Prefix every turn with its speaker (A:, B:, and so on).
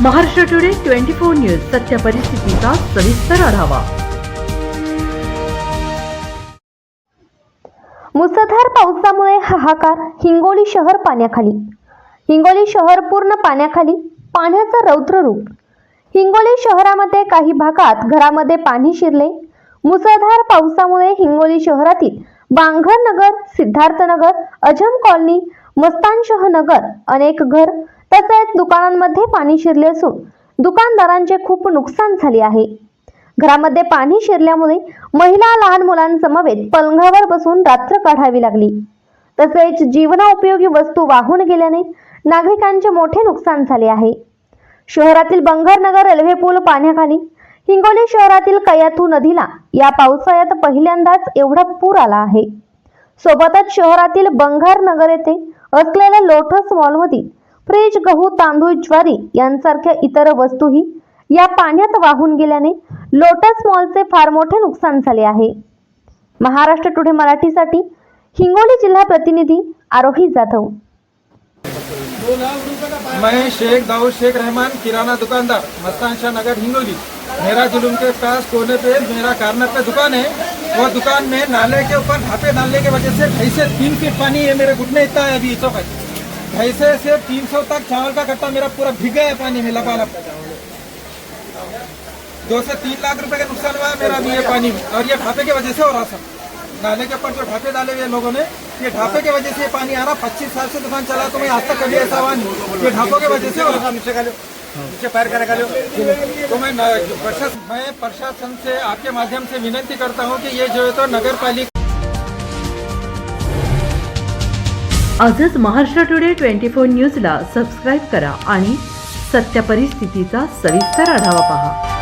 A: Maharashtra today 24 news सत्य परिस्थितीचा सविस्तर आढावा।
B: मुसळधार पावसामुळे हाहाकार, हिंगोली शहर पाण्याखाली। हिंगोली शहर पूर्ण पाण्याखाली, पाण्याचं रौद्र रूप। हिंगोली शहरामध्ये काही भागात घरामध्ये पाणी शिरले। मुसळधार पावसामुळे हिंगोली शहरातील बांगर नगर, सिद्धार्थ नगर, अजम कॉलनी, मस्तानशाह नगर अनेक घर तसेच दुकानांमध्ये पाणी शिरले असून दुकानदारांचे खूप नुकसान झाले आहे। घरामध्ये पाणी शिरल्यामुळे महिला, लहान मुलांसमवेत पलंगावर बसून रात्र काढावी लागली। तसेच जीवनोपयोगी वस्तू वाहून गेल्याने नागरिकांचे मोठे नुकसान झाले आहे। शहरातील बंगर नगर रेल्वे पूल पाण्याखाली। हिंगोली शहरातील कयाथू नदीला या पावसाळ्यात पहिल्यांदाच एवढा पूर आला आहे। सोबतच शहरातील बंगर नगर येथे असलेल्या लोटस मॉलमधील फ्रीज, गहू, तांदूळ, ज्वारी यांसारख्या इतर वस्तूही या पाण्यात वाहून गेल्याने लोटस मॉलचे फार मोठे नुकसान झाले आहे। महाराष्ट्र टुडे मराठीसाठी हिंगोली जिल्हा प्रतिनिधी आरोही जाधव।
C: मैं शेख दाऊद शेख रहमान, किराना दुकानदार, मस्तानशाह नगर, हिंगोली। मेरा जुलूम के पास कोने पे मेरा कार्नर पे दुकान है। वो दुकान में नाले के ऊपर ढापे डालने की वजह से ढाई से 3 फीट पानी है। मेरे घुटने इतना है अभी इतना ढाई से 300 तक चावल का कट्टा मेरा पूरा भीग गया है पानी में लबालब। 2 से 3 लाख रुपए का नुकसान हुआ है मेरा अभी ये पानी में। और ये ढापे की वजह से हो रहा सब। नाले के ऊपर जो ढापे डाले हुए लोगों ने, ये ढापे की वजह से पानी आ रहा। 25 साल से दुकान चला तो मैं आज तक कभी ऐसा हुआ नहीं। ये ढापों की वजह से हो रहा। नीचे पैर कर तो मैं प्रशासन से आपके माध्यम से विनंती करता हूँ कि ये जो है तो नगर पालिका
A: आजच महाराष्ट्र टुडे 24 न्यूजला सबस्क्राईब करा आणि सत्य परिस्थितीचा सविस्तर आढावा पहा।